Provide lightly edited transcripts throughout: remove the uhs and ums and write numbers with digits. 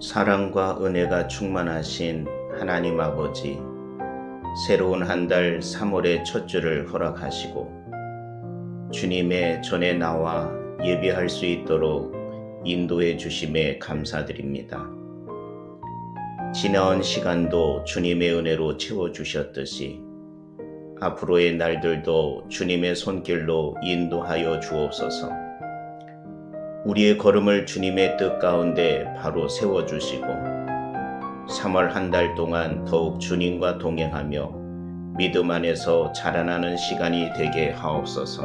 사랑과 은혜가 충만하신 하나님 아버지, 새로운 한 달 3월의 첫 주를 허락하시고 주님의 전에 나와 예배할 수 있도록 인도해 주심에 감사드립니다. 지나온 시간도 주님의 은혜로 채워주셨듯이 앞으로의 날들도 주님의 손길로 인도하여 주옵소서. 우리의 걸음을 주님의 뜻 가운데 바로 세워주시고 3월 한 달 동안 더욱 주님과 동행하며 믿음 안에서 자라나는 시간이 되게 하옵소서.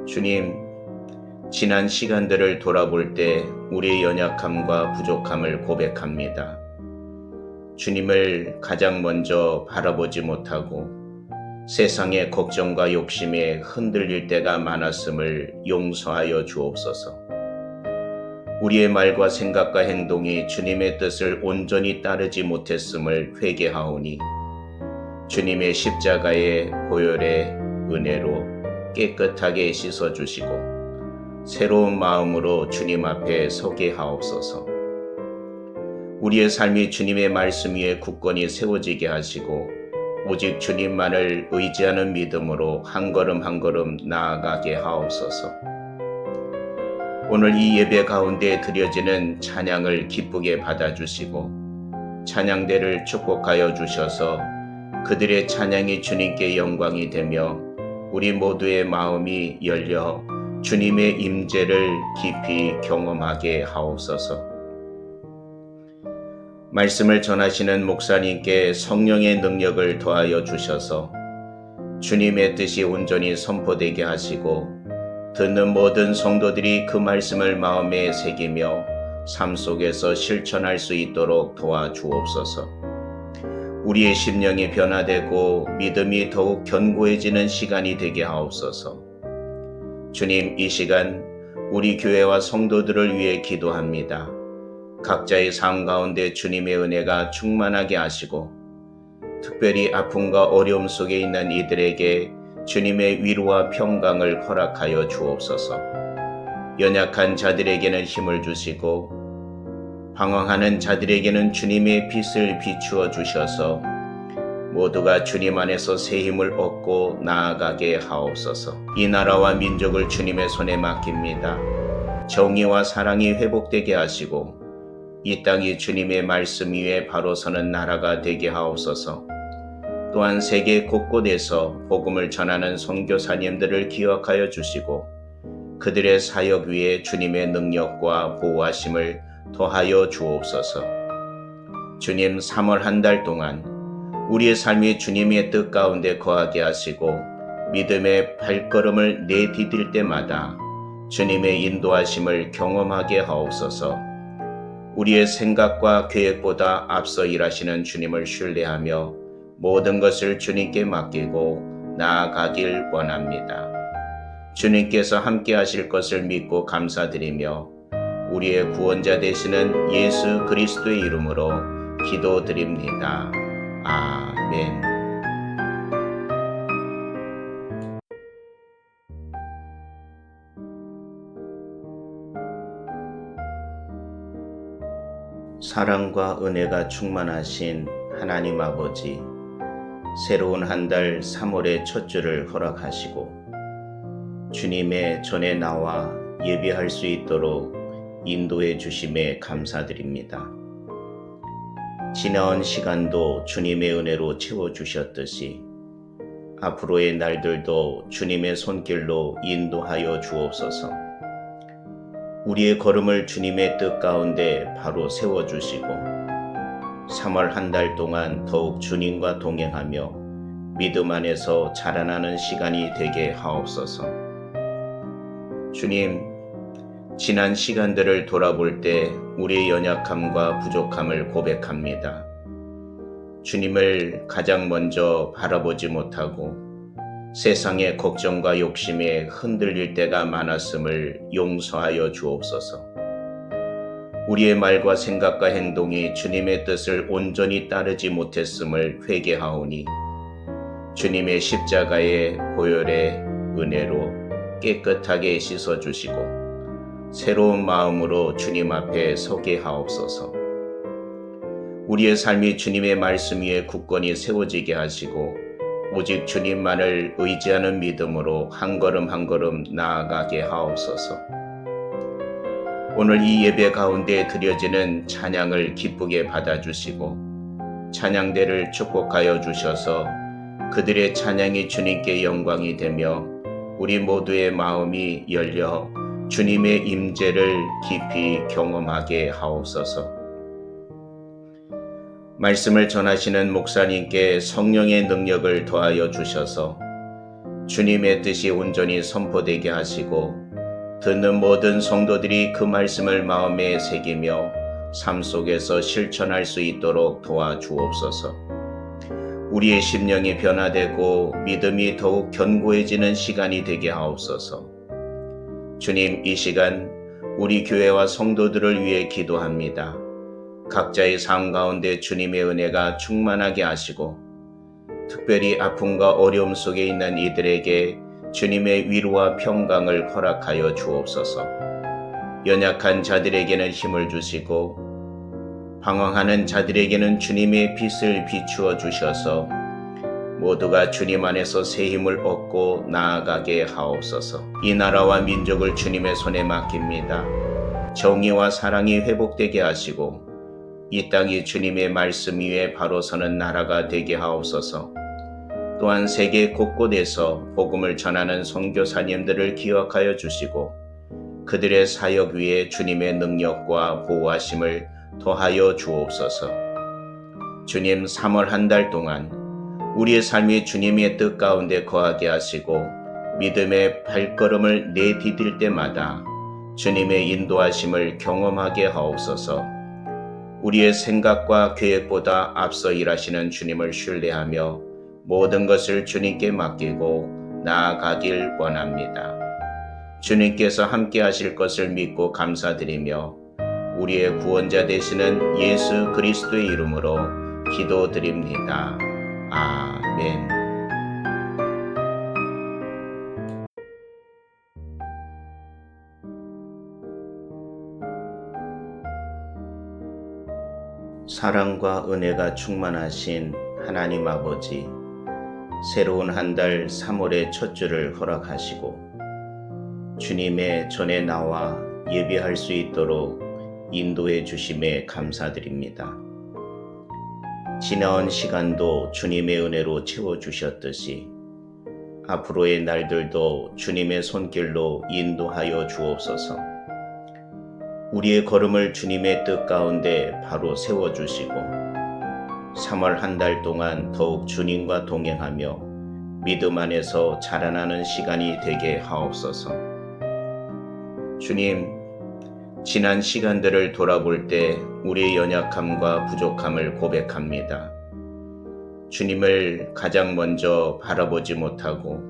주님, 지난 시간들을 돌아볼 때 우리의 연약함과 부족함을 고백합니다. 주님을 가장 먼저 바라보지 못하고 세상의 걱정과 욕심에 흔들릴 때가 많았음을 용서하여 주옵소서. 우리의 말과 생각과 행동이 주님의 뜻을 온전히 따르지 못했음을 회개하오니 주님의 십자가의 보혈의 은혜로 깨끗하게 씻어주시고 새로운 마음으로 주님 앞에 서게 하옵소서. 우리의 삶이 주님의 말씀 위에 굳건히 세워지게 하시고 오직 주님만을 의지하는 믿음으로 한 걸음 한 걸음 나아가게 하옵소서. 오늘 이 예배 가운데 드려지는 찬양을 기쁘게 받아주시고 찬양대를 축복하여 주셔서 그들의 찬양이 주님께 영광이 되며 우리 모두의 마음이 열려 주님의 임재를 깊이 경험하게 하옵소서. 말씀을 전하시는 목사님께 성령의 능력을 더하여 주셔서 주님의 뜻이 온전히 선포되게 하시고 듣는 모든 성도들이 그 말씀을 마음에 새기며 삶 속에서 실천할 수 있도록 도와주옵소서. 우리의 심령이 변화되고 믿음이 더욱 견고해지는 시간이 되게 하옵소서. 주님, 이 시간 우리 교회와 성도들을 위해 기도합니다. 각자의 삶 가운데 주님의 은혜가 충만하게 하시고 특별히 아픔과 어려움 속에 있는 이들에게 주님의 위로와 평강을 허락하여 주옵소서. 연약한 자들에게는 힘을 주시고 방황하는 자들에게는 주님의 빛을 비추어 주셔서 모두가 주님 안에서 새 힘을 얻고 나아가게 하옵소서. 이 나라와 민족을 주님의 손에 맡깁니다. 정의와 사랑이 회복되게 하시고 이 땅이 주님의 말씀 위에 바로 서는 나라가 되게 하옵소서. 또한 세계 곳곳에서 복음을 전하는 선교사님들을 기억하여 주시고 그들의 사역 위에 주님의 능력과 보호하심을 더하여 주옵소서. 주님, 3월 한 달 동안 우리의 삶이 주님의 뜻 가운데 거하게 하시고 믿음의 발걸음을 내디딜 때마다 주님의 인도하심을 경험하게 하옵소서. 우리의 생각과 계획보다 앞서 일하시는 주님을 신뢰하며 모든 것을 주님께 맡기고 나아가길 원합니다. 주님께서 함께 하실 것을 믿고 감사드리며 우리의 구원자 되시는 예수 그리스도의 이름으로 기도드립니다. 아멘. 사랑과 은혜가 충만하신 하나님 아버지, 새로운 한 달 3월의 첫 주를 허락하시고 주님의 전에 나와 예배할 수 있도록 인도해 주심에 감사드립니다. 지나온 시간도 주님의 은혜로 채워주셨듯이 앞으로의 날들도 주님의 손길로 인도하여 주옵소서. 우리의 걸음을 주님의 뜻 가운데 바로 세워주시고 3월 한 달 동안 더욱 주님과 동행하며 믿음 안에서 자라나는 시간이 되게 하옵소서. 주님, 지난 시간들을 돌아볼 때 우리의 연약함과 부족함을 고백합니다. 주님을 가장 먼저 바라보지 못하고 세상의 걱정과 욕심에 흔들릴 때가 많았음을 용서하여 주옵소서. 우리의 말과 생각과 행동이 주님의 뜻을 온전히 따르지 못했음을 회개하오니 주님의 십자가의 보혈의 은혜로 깨끗하게 씻어주시고 새로운 마음으로 주님 앞에 서게 하옵소서. 우리의 삶이 주님의 말씀 위에 굳건히 세워지게 하시고 오직 주님만을 의지하는 믿음으로 한 걸음 한 걸음 나아가게 하옵소서. 오늘 이 예배 가운데 드려지는 찬양을 기쁘게 받아주시고 찬양대를 축복하여 주셔서 그들의 찬양이 주님께 영광이 되며 우리 모두의 마음이 열려 주님의 임재를 깊이 경험하게 하옵소서. 말씀을 전하시는 목사님께 성령의 능력을 더하여 주셔서 주님의 뜻이 온전히 선포되게 하시고 듣는 모든 성도들이 그 말씀을 마음에 새기며 삶 속에서 실천할 수 있도록 도와주옵소서. 우리의 심령이 변화되고 믿음이 더욱 견고해지는 시간이 되게 하옵소서. 주님, 이 시간 우리 교회와 성도들을 위해 기도합니다. 각자의 삶 가운데 주님의 은혜가 충만하게 하시고 특별히 아픔과 어려움 속에 있는 이들에게 주님의 위로와 평강을 허락하여 주옵소서. 연약한 자들에게는 힘을 주시고 방황하는 자들에게는 주님의 빛을 비추어 주셔서 모두가 주님 안에서 새 힘을 얻고 나아가게 하옵소서. 이 나라와 민족을 주님의 손에 맡깁니다. 정의와 사랑이 회복되게 하시고 이 땅이 주님의 말씀 위에 바로 서는 나라가 되게 하옵소서. 또한 세계 곳곳에서 복음을 전하는 선교사님들을 기억하여 주시고 그들의 사역 위에 주님의 능력과 보호하심을 더하여 주옵소서. 주님, 3월 한 달 동안 우리의 삶이 주님의 뜻 가운데 거하게 하시고 믿음의 발걸음을 내디딜 때마다 주님의 인도하심을 경험하게 하옵소서. 우리의 생각과 계획보다 앞서 일하시는 주님을 신뢰하며 모든 것을 주님께 맡기고 나아가길 원합니다. 주님께서 함께 하실 것을 믿고 감사드리며 우리의 구원자 되시는 예수 그리스도의 이름으로 기도드립니다. 아멘. 사랑과 은혜가 충만하신 하나님 아버지, 새로운 한 달 3월의 첫 주를 허락하시고 주님의 전에 나와 예배할 수 있도록 인도해 주심에 감사드립니다. 지나온 시간도 주님의 은혜로 채워주셨듯이 앞으로의 날들도 주님의 손길로 인도하여 주옵소서. 우리의 걸음을 주님의 뜻 가운데 바로 세워주시고 3월 한 달 동안 더욱 주님과 동행하며 믿음 안에서 자라나는 시간이 되게 하옵소서. 주님, 지난 시간들을 돌아볼 때 우리의 연약함과 부족함을 고백합니다. 주님을 가장 먼저 바라보지 못하고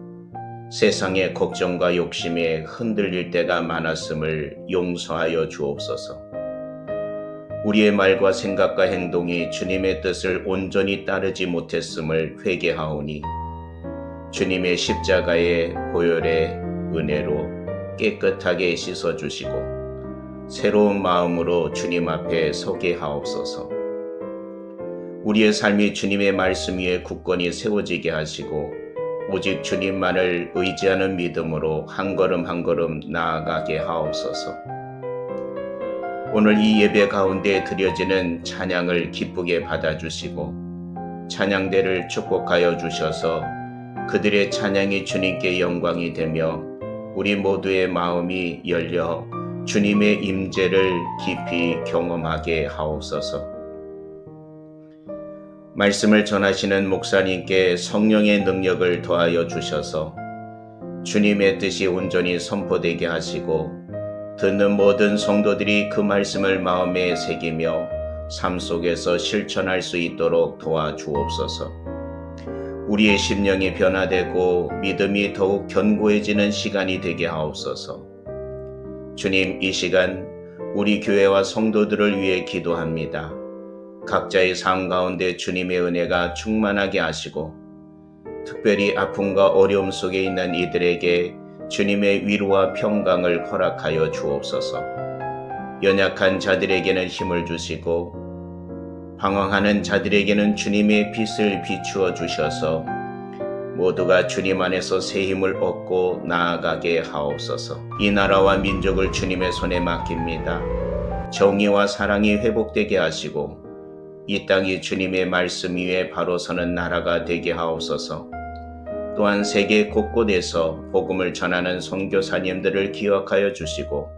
세상의 걱정과 욕심에 흔들릴 때가 많았음을 용서하여 주옵소서. 우리의 말과 생각과 행동이 주님의 뜻을 온전히 따르지 못했음을 회개하오니 주님의 십자가의 보혈의 은혜로 깨끗하게 씻어주시고 새로운 마음으로 주님 앞에 서게 하옵소서. 우리의 삶이 주님의 말씀 위에 굳건히 세워지게 하시고 오직 주님만을 의지하는 믿음으로 한 걸음 한 걸음 나아가게 하옵소서. 오늘 이 예배 가운데 드려지는 찬양을 기쁘게 받아주시고 찬양대를 축복하여 주셔서 그들의 찬양이 주님께 영광이 되며 우리 모두의 마음이 열려 주님의 임재를 깊이 경험하게 하옵소서. 말씀을 전하시는 목사님께 성령의 능력을 더하여 주셔서 주님의 뜻이 온전히 선포되게 하시고 듣는 모든 성도들이 그 말씀을 마음에 새기며 삶 속에서 실천할 수 있도록 도와주옵소서. 우리의 심령이 변화되고 믿음이 더욱 견고해지는 시간이 되게 하옵소서. 주님, 이 시간 우리 교회와 성도들을 위해 기도합니다. 각자의 삶 가운데 주님의 은혜가 충만하게 하시고 특별히 아픔과 어려움 속에 있는 이들에게 주님의 위로와 평강을 허락하여 주옵소서. 연약한 자들에게는 힘을 주시고 방황하는 자들에게는 주님의 빛을 비추어 주셔서 모두가 주님 안에서 새 힘을 얻고 나아가게 하옵소서. 이 나라와 민족을 주님의 손에 맡깁니다. 정의와 사랑이 회복되게 하시고 이 땅이 주님의 말씀 위에 바로 서는 나라가 되게 하옵소서. 또한 세계 곳곳에서 복음을 전하는 선교사님들을 기억하여 주시고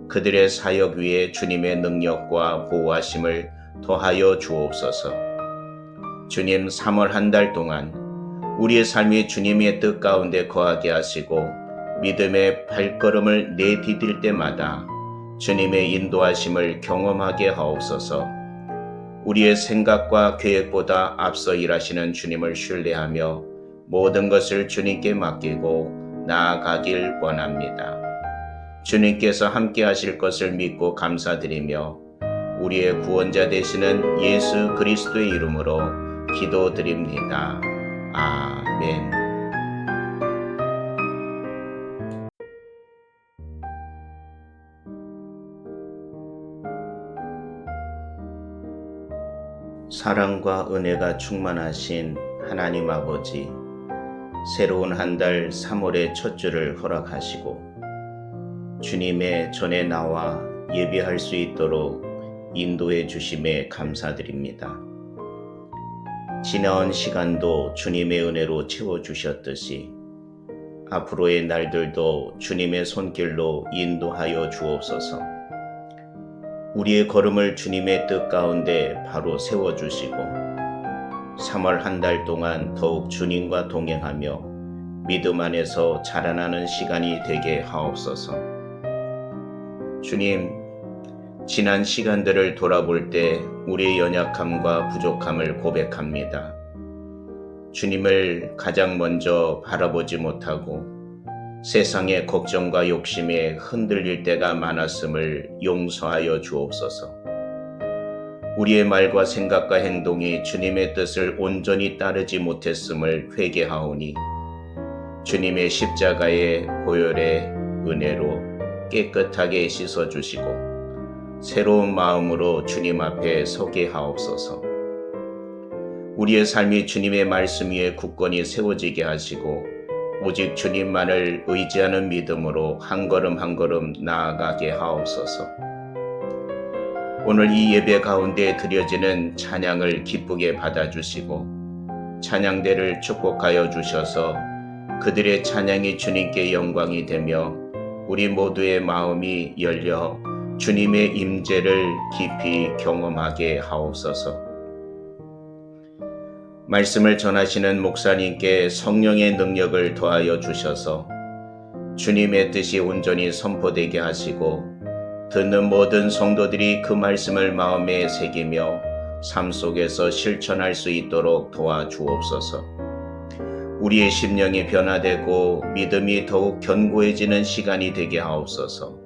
그들의 사역 위에 주님의 능력과 보호하심을 더하여 주옵소서. 주님, 3월 한 달 동안 우리의 삶이 주님의 뜻 가운데 거하게 하시고 믿음의 발걸음을 내디딜 때마다 주님의 인도하심을 경험하게 하옵소서. 우리의 생각과 계획보다 앞서 일하시는 주님을 신뢰하며 모든 것을 주님께 맡기고 나아가길 원합니다. 주님께서 함께 하실 것을 믿고 감사드리며 우리의 구원자 되시는 예수 그리스도의 이름으로 기도드립니다. 아멘. 사랑과 은혜가 충만하신 하나님 아버지, 새로운 한 달 3월의 첫 주를 허락하시고 주님의 전에 나와 예배할 수 있도록 인도해 주심에 감사드립니다. 지나온 시간도 주님의 은혜로 채워주셨듯이 앞으로의 날들도 주님의 손길로 인도하여 주옵소서. 우리의 걸음을 주님의 뜻 가운데 바로 세워주시고 3월 한 달 동안 더욱 주님과 동행하며 믿음 안에서 자라나는 시간이 되게 하옵소서. 주님, 지난 시간들을 돌아볼 때 우리의 연약함과 부족함을 고백합니다. 주님을 가장 먼저 바라보지 못하고 세상의 걱정과 욕심에 흔들릴 때가 많았음을 용서하여 주옵소서. 우리의 말과 생각과 행동이 주님의 뜻을 온전히 따르지 못했음을 회개하오니 주님의 십자가의 보혈의 은혜로 깨끗하게 씻어주시고 새로운 마음으로 주님 앞에 서게 하옵소서. 우리의 삶이 주님의 말씀 위에 굳건히 세워지게 하시고 오직 주님만을 의지하는 믿음으로 한 걸음 한 걸음 나아가게 하옵소서. 오늘 이 예배 가운데 드려지는 찬양을 기쁘게 받아주시고 찬양대를 축복하여 주셔서 그들의 찬양이 주님께 영광이 되며 우리 모두의 마음이 열려 주님의 임재를 깊이 경험하게 하옵소서. 말씀을 전하시는 목사님께 성령의 능력을 더하여 주셔서 주님의 뜻이 온전히 선포되게 하시고 듣는 모든 성도들이 그 말씀을 마음에 새기며 삶 속에서 실천할 수 있도록 도와주옵소서. 우리의 심령이 변화되고 믿음이 더욱 견고해지는 시간이 되게 하옵소서.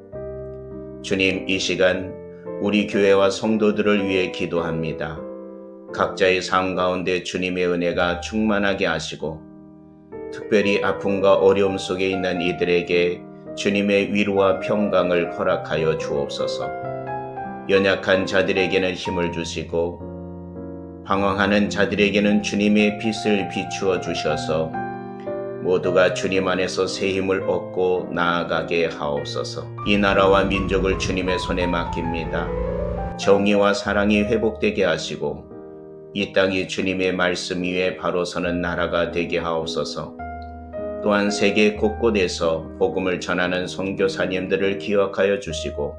주님, 이 시간 우리 교회와 성도들을 위해 기도합니다. 각자의 삶 가운데 주님의 은혜가 충만하게 하시고 특별히 아픔과 어려움 속에 있는 이들에게 주님의 위로와 평강을 허락하여 주옵소서. 연약한 자들에게는 힘을 주시고 방황하는 자들에게는 주님의 빛을 비추어 주셔서 모두가 주님 안에서 새 힘을 얻고 나아가게 하옵소서. 이 나라와 민족을 주님의 손에 맡깁니다. 정의와 사랑이 회복되게 하시고 이 땅이 주님의 말씀 위에 바로 서는 나라가 되게 하옵소서. 또한 세계 곳곳에서 복음을 전하는 선교사님들을 기억하여 주시고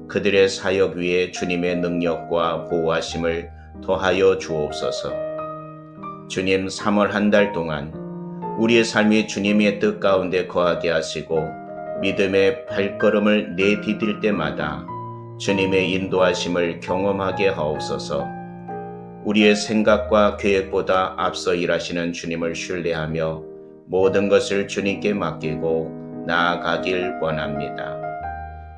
그들의 사역 위에 주님의 능력과 보호하심을 더하여 주옵소서. 주님, 3월 한 달 동안 우리의 삶이 주님의 뜻 가운데 거하게 하시고 믿음의 발걸음을 내디딜 때마다 주님의 인도하심을 경험하게 하옵소서. 우리의 생각과 계획보다 앞서 일하시는 주님을 신뢰하며 모든 것을 주님께 맡기고 나아가길 원합니다.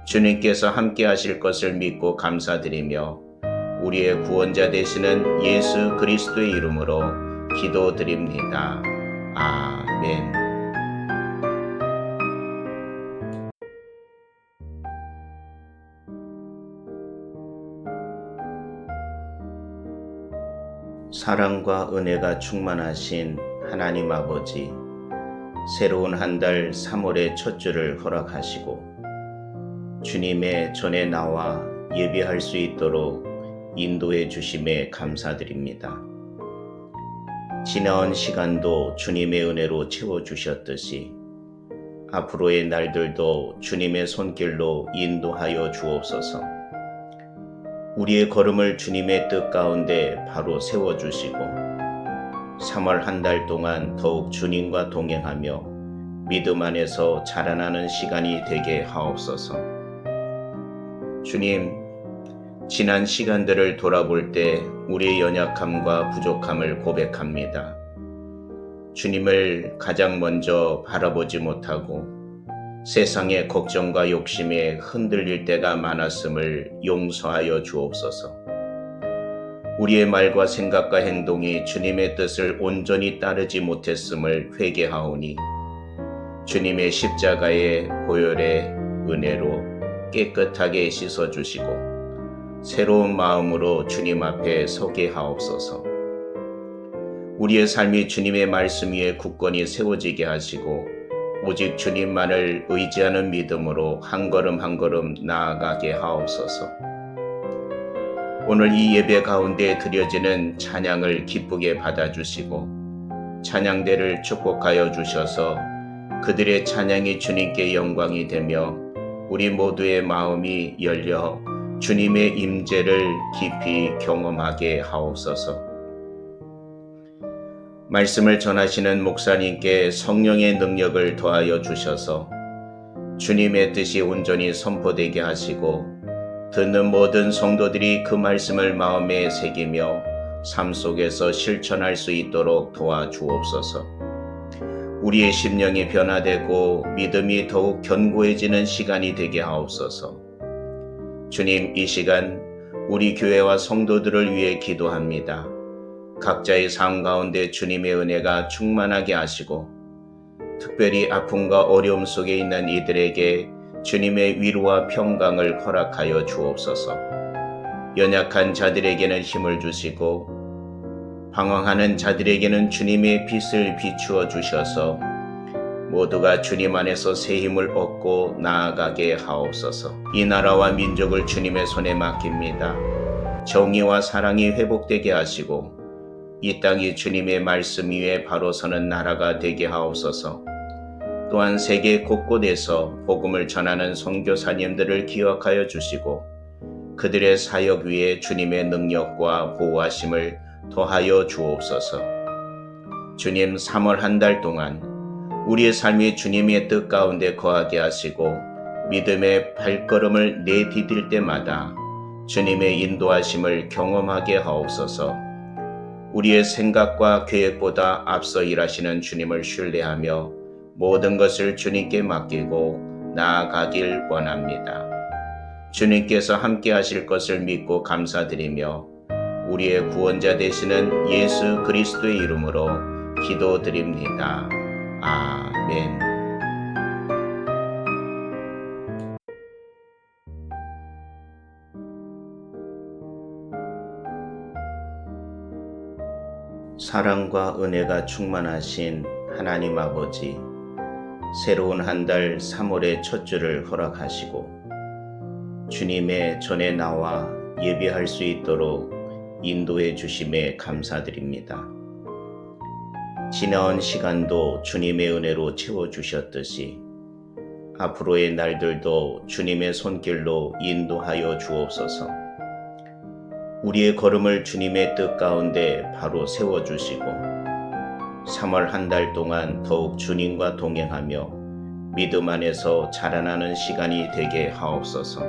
주님께서 함께 하실 것을 믿고 감사드리며 우리의 구원자 되시는 예수 그리스도의 이름으로 기도드립니다. 아멘. 사랑과 은혜가 충만하신 하나님 아버지, 새로운 한 달 3월의 첫 주를 허락하시고 주님의 전에 나와 예배할 수 있도록 인도해 주심에 감사드립니다. 지나온 시간도 주님의 은혜로 채워주셨듯이 앞으로의 날들도 주님의 손길로 인도하여 주옵소서. 우리의 걸음을 주님의 뜻 가운데 바로 세워주시고 3월 한 달 동안 더욱 주님과 동행하며 믿음 안에서 자라나는 시간이 되게 하옵소서. 주님, 지난 시간들을 돌아볼 때 우리의 연약함과 부족함을 고백합니다. 주님을 가장 먼저 바라보지 못하고 세상의 걱정과 욕심에 흔들릴 때가 많았음을 용서하여 주옵소서. 우리의 말과 생각과 행동이 주님의 뜻을 온전히 따르지 못했음을 회개하오니 주님의 십자가의 보혈의 은혜로 깨끗하게 씻어주시고 새로운 마음으로 주님 앞에 서게 하옵소서. 우리의 삶이 주님의 말씀 위에 굳건히 세워지게 하시고 오직 주님만을 의지하는 믿음으로 한 걸음 한 걸음 나아가게 하옵소서. 오늘 이 예배 가운데 드려지는 찬양을 기쁘게 받아주시고 찬양대를 축복하여 주셔서 그들의 찬양이 주님께 영광이 되며 우리 모두의 마음이 열려 주님의 임재를 깊이 경험하게 하옵소서. 말씀을 전하시는 목사님께 성령의 능력을 더하여 주셔서 주님의 뜻이 온전히 선포되게 하시고 듣는 모든 성도들이 그 말씀을 마음에 새기며 삶 속에서 실천할 수 있도록 도와주옵소서. 우리의 심령이 변화되고 믿음이 더욱 견고해지는 시간이 되게 하옵소서. 주님, 이 시간 우리 교회와 성도들을 위해 기도합니다. 각자의 삶 가운데 주님의 은혜가 충만하게 하시고 특별히 아픔과 어려움 속에 있는 이들에게 주님의 위로와 평강을 허락하여 주옵소서. 연약한 자들에게는 힘을 주시고 방황하는 자들에게는 주님의 빛을 비추어 주셔서 모두가 주님 안에서 새 힘을 얻고 나아가게 하옵소서. 이 나라와 민족을 주님의 손에 맡깁니다. 정의와 사랑이 회복되게 하시고 이 땅이 주님의 말씀 위에 바로 서는 나라가 되게 하옵소서. 또한 세계 곳곳에서 복음을 전하는 선교사님들을 기억하여 주시고 그들의 사역 위에 주님의 능력과 보호하심을 더하여 주옵소서. 주님, 3월 한 달 동안 우리의 삶이 주님의 뜻 가운데 거하게 하시고 믿음의 발걸음을 내디딜 때마다 주님의 인도하심을 경험하게 하옵소서. 우리의 생각과 계획보다 앞서 일하시는 주님을 신뢰하며 모든 것을 주님께 맡기고 나아가길 원합니다. 주님께서 함께 하실 것을 믿고 감사드리며 우리의 구원자 되시는 예수 그리스도의 이름으로 기도드립니다. 아멘. 사랑과 은혜가 충만하신 하나님 아버지, 새로운 한 달 3월의 첫 주를 허락하시고 주님의 전에 나와 예배할 수 있도록 인도해 주심에 감사드립니다. 지나온 시간도 주님의 은혜로 채워주셨듯이 앞으로의 날들도 주님의 손길로 인도하여 주옵소서. 우리의 걸음을 주님의 뜻 가운데 바로 세워주시고 3월 한 달 동안 더욱 주님과 동행하며 믿음 안에서 자라나는 시간이 되게 하옵소서.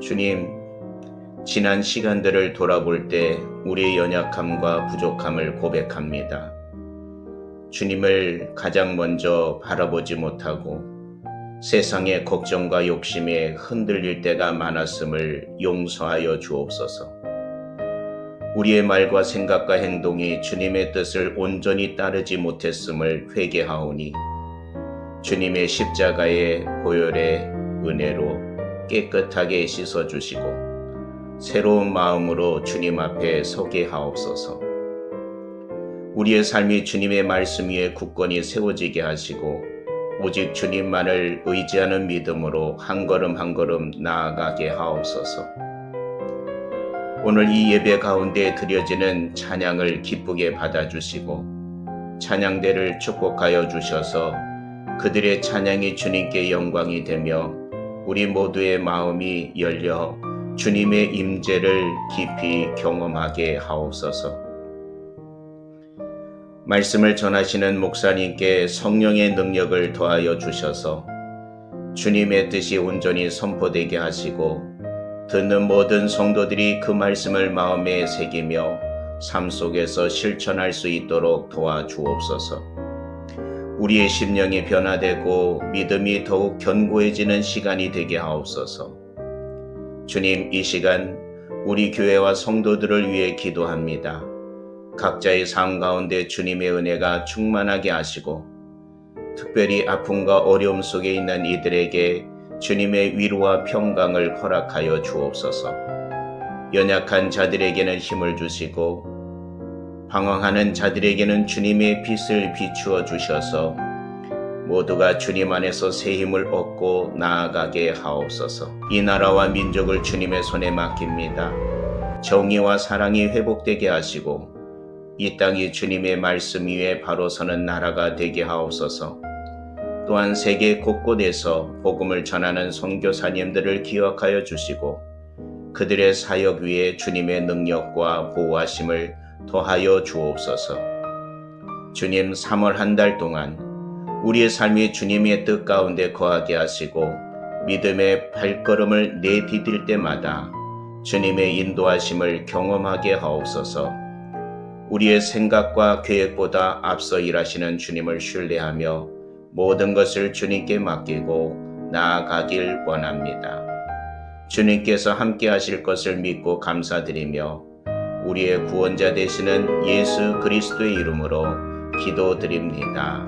주님, 지난 시간들을 돌아볼 때 우리의 연약함과 부족함을 고백합니다. 주님을 가장 먼저 바라보지 못하고 세상의 걱정과 욕심에 흔들릴 때가 많았음을 용서하여 주옵소서. 우리의 말과 생각과 행동이 주님의 뜻을 온전히 따르지 못했음을 회개하오니 주님의 십자가의 보혈의 은혜로 깨끗하게 씻어주시고 새로운 마음으로 주님 앞에 서게 하옵소서. 우리의 삶이 주님의 말씀 위에 굳건히 세워지게 하시고 오직 주님만을 의지하는 믿음으로 한 걸음 한 걸음 나아가게 하옵소서. 오늘 이 예배 가운데 드려지는 찬양을 기쁘게 받아주시고 찬양대를 축복하여 주셔서 그들의 찬양이 주님께 영광이 되며 우리 모두의 마음이 열려 주님의 임재를 깊이 경험하게 하옵소서. 말씀을 전하시는 목사님께 성령의 능력을 더하여 주셔서 주님의 뜻이 온전히 선포되게 하시고 듣는 모든 성도들이 그 말씀을 마음에 새기며 삶 속에서 실천할 수 있도록 도와주옵소서. 우리의 심령이 변화되고 믿음이 더욱 견고해지는 시간이 되게 하옵소서. 주님, 이 시간 우리 교회와 성도들을 위해 기도합니다. 각자의 삶 가운데 주님의 은혜가 충만하게 하시고 특별히 아픔과 어려움 속에 있는 이들에게 주님의 위로와 평강을 허락하여 주옵소서. 연약한 자들에게는 힘을 주시고 방황하는 자들에게는 주님의 빛을 비추어 주셔서 모두가 주님 안에서 새 힘을 얻고 나아가게 하옵소서. 이 나라와 민족을 주님의 손에 맡깁니다. 정의와 사랑이 회복되게 하시고 이 땅이 주님의 말씀 위에 바로 서는 나라가 되게 하옵소서. 또한 세계 곳곳에서 복음을 전하는 선교사님들을 기억하여 주시고 그들의 사역 위에 주님의 능력과 보호하심을 더하여 주옵소서. 주님, 3월 한 달 동안 우리의 삶이 주님의 뜻 가운데 거하게 하시고 믿음의 발걸음을 내디딜 때마다 주님의 인도하심을 경험하게 하옵소서. 우리의 생각과 계획보다 앞서 일하시는 주님을 신뢰하며 모든 것을 주님께 맡기고 나아가길 원합니다. 주님께서 함께 하실 것을 믿고 감사드리며 우리의 구원자 되시는 예수 그리스도의 이름으로 기도드립니다.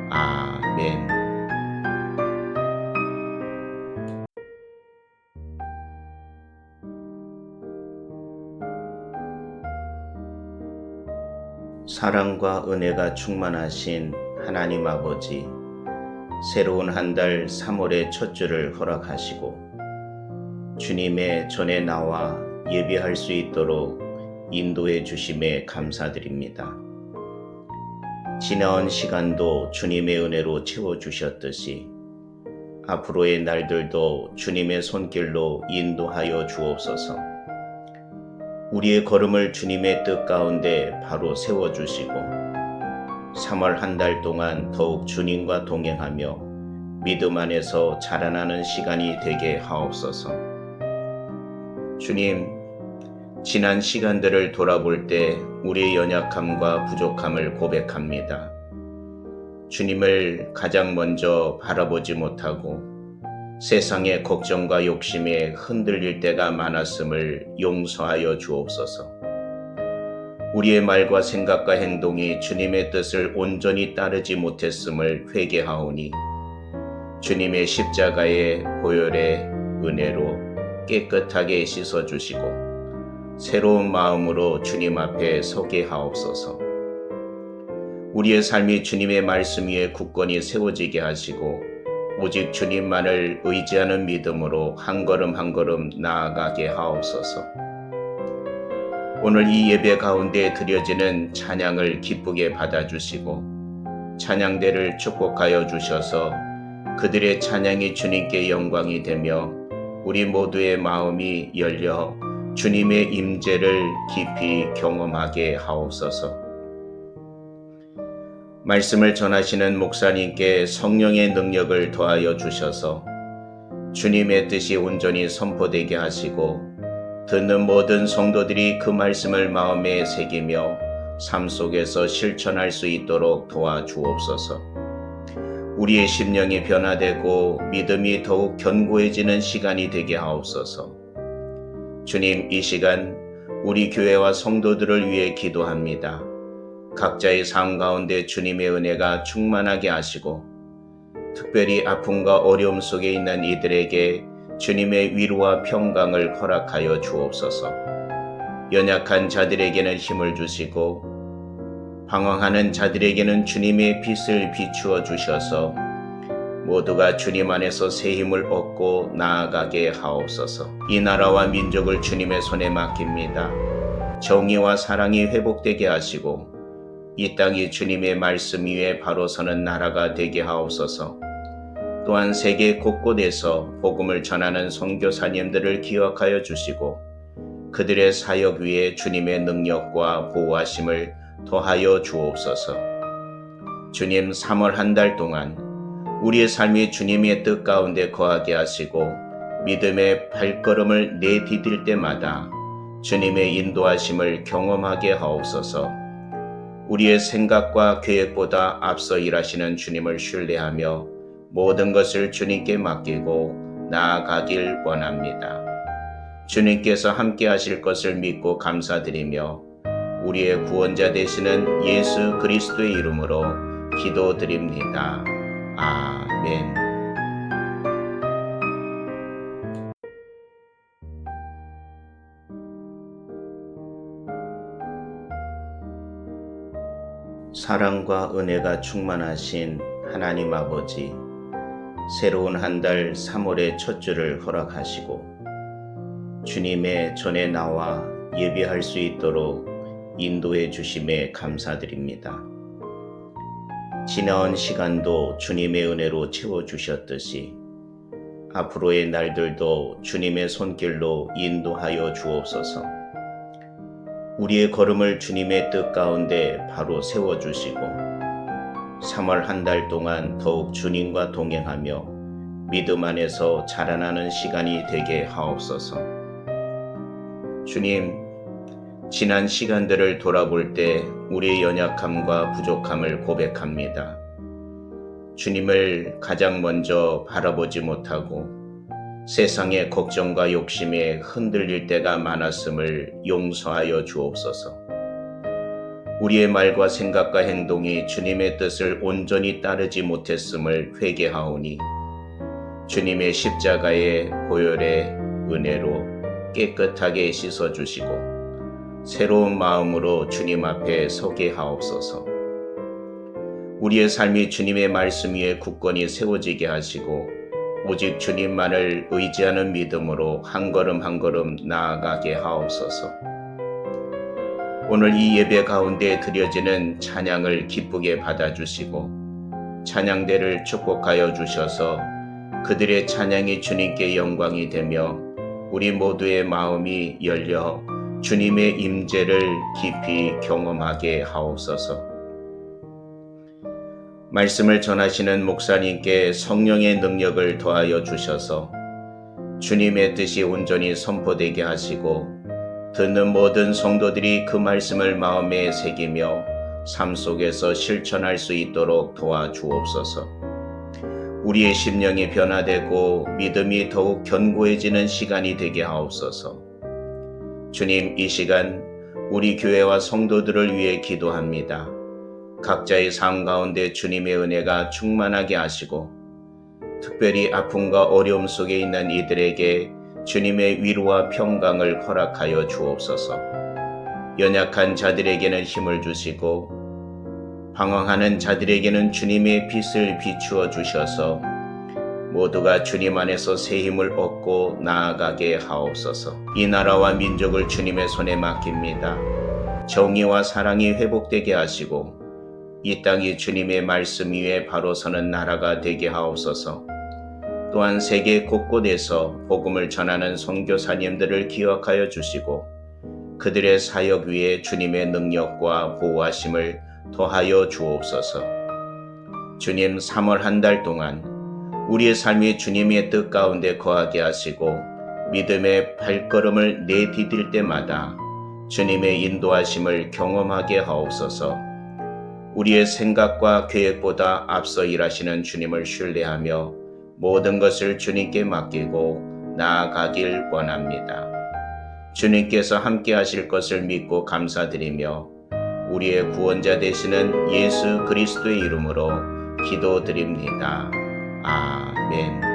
아멘. 사랑과 은혜가 충만하신 하나님 아버지, 새로운 한 달 3월의 첫 주를 허락하시고 주님의 전에 나와 예배할 수 있도록 인도해 주심에 감사드립니다. 지나온 시간도 주님의 은혜로 채워주셨듯이 앞으로의 날들도 주님의 손길로 인도하여 주옵소서. 우리의 걸음을 주님의 뜻 가운데 바로 세워주시고 3월 한 달 동안 더욱 주님과 동행하며 믿음 안에서 자라나는 시간이 되게 하옵소서. 주님, 지난 시간들을 돌아볼 때 우리의 연약함과 부족함을 고백합니다. 주님을 가장 먼저 바라보지 못하고 세상의 걱정과 욕심에 흔들릴 때가 많았음을 용서하여 주옵소서. 우리의 말과 생각과 행동이 주님의 뜻을 온전히 따르지 못했음을 회개하오니 주님의 십자가의 보혈의 은혜로 깨끗하게 씻어주시고 새로운 마음으로 주님 앞에 서게 하옵소서. 우리의 삶이 주님의 말씀 위에 굳건히 세워지게 하시고 오직 주님만을 의지하는 믿음으로 한 걸음 한 걸음 나아가게 하옵소서. 오늘 이 예배 가운데 드려지는 찬양을 기쁘게 받아주시고 찬양대를 축복하여 주셔서 그들의 찬양이 주님께 영광이 되며 우리 모두의 마음이 열려 주님의 임재를 깊이 경험하게 하옵소서. 말씀을 전하시는 목사님께 성령의 능력을 더하여 주셔서 주님의 뜻이 온전히 선포되게 하시고 듣는 모든 성도들이 그 말씀을 마음에 새기며 삶 속에서 실천할 수 있도록 도와주옵소서. 우리의 심령이 변화되고 믿음이 더욱 견고해지는 시간이 되게 하옵소서. 주님, 이 시간 우리 교회와 성도들을 위해 기도합니다. 각자의 삶 가운데 주님의 은혜가 충만하게 하시고 특별히 아픔과 어려움 속에 있는 이들에게 주님의 위로와 평강을 허락하여 주옵소서. 연약한 자들에게는 힘을 주시고 방황하는 자들에게는 주님의 빛을 비추어 주셔서 모두가 주님 안에서 새 힘을 얻고 나아가게 하옵소서. 이 나라와 민족을 주님의 손에 맡깁니다. 정의와 사랑이 회복되게 하시고 이 땅이 주님의 말씀 위에 바로 서는 나라가 되게 하옵소서. 또한 세계 곳곳에서 복음을 전하는 선교사님들을 기억하여 주시고 그들의 사역 위에 주님의 능력과 보호하심을 더하여 주옵소서. 주님, 3월 한 달 동안 우리의 삶이 주님의 뜻 가운데 거하게 하시고 믿음의 발걸음을 내디딜 때마다 주님의 인도하심을 경험하게 하옵소서. 우리의 생각과 계획보다 앞서 일하시는 주님을 신뢰하며 모든 것을 주님께 맡기고 나아가길 원합니다. 주님께서 함께 하실 것을 믿고 감사드리며 우리의 구원자 되시는 예수 그리스도의 이름으로 기도드립니다. 아멘. 사랑과 은혜가 충만하신 하나님 아버지, 새로운 한 달 3월의 첫 주를 허락하시고 주님의 전에 나와 예배할 수 있도록 인도해 주심에 감사드립니다. 지나온 시간도 주님의 은혜로 채워주셨듯이 앞으로의 날들도 주님의 손길로 인도하여 주옵소서. 우리의 걸음을 주님의 뜻 가운데 바로 세워주시고 3월 한 달 동안 더욱 주님과 동행하며 믿음 안에서 자라나는 시간이 되게 하옵소서. 주님, 지난 시간들을 돌아볼 때 우리의 연약함과 부족함을 고백합니다. 주님을 가장 먼저 바라보지 못하고 세상의 걱정과 욕심에 흔들릴 때가 많았음을 용서하여 주옵소서. 우리의 말과 생각과 행동이 주님의 뜻을 온전히 따르지 못했음을 회개하오니 주님의 십자가의 보혈의 은혜로 깨끗하게 씻어주시고 새로운 마음으로 주님 앞에 서게 하옵소서. 우리의 삶이 주님의 말씀 위에 굳건히 세워지게 하시고 오직 주님만을 의지하는 믿음으로 한 걸음 한 걸음 나아가게 하옵소서. 오늘 이 예배 가운데 드려지는 찬양을 기쁘게 받아주시고 찬양대를 축복하여 주셔서 그들의 찬양이 주님께 영광이 되며 우리 모두의 마음이 열려 주님의 임재를 깊이 경험하게 하옵소서. 말씀을 전하시는 목사님께 성령의 능력을 더하여 주셔서 주님의 뜻이 온전히 선포되게 하시고 듣는 모든 성도들이 그 말씀을 마음에 새기며 삶 속에서 실천할 수 있도록 도와주옵소서. 우리의 심령이 변화되고 믿음이 더욱 견고해지는 시간이 되게 하옵소서. 주님, 이 시간 우리 교회와 성도들을 위해 기도합니다. 각자의 삶 가운데 주님의 은혜가 충만하게 하시고 특별히 아픔과 어려움 속에 있는 이들에게 주님의 위로와 평강을 허락하여 주옵소서. 연약한 자들에게는 힘을 주시고 방황하는 자들에게는 주님의 빛을 비추어 주셔서 모두가 주님 안에서 새 힘을 얻고 나아가게 하옵소서. 이 나라와 민족을 주님의 손에 맡깁니다. 정의와 사랑이 회복되게 하시고 이 땅이 주님의 말씀 위에 바로 서는 나라가 되게 하옵소서. 또한 세계 곳곳에서 복음을 전하는 선교사님들을 기억하여 주시고 그들의 사역 위에 주님의 능력과 보호하심을 더하여 주옵소서. 주님, 3월 한 달 동안 우리의 삶이 주님의 뜻 가운데 거하게 하시고 믿음의 발걸음을 내디딜 때마다 주님의 인도하심을 경험하게 하옵소서. 우리의 생각과 계획보다 앞서 일하시는 주님을 신뢰하며 모든 것을 주님께 맡기고 나아가길 원합니다. 주님께서 함께 하실 것을 믿고 감사드리며 우리의 구원자 되시는 예수 그리스도의 이름으로 기도드립니다. 아멘.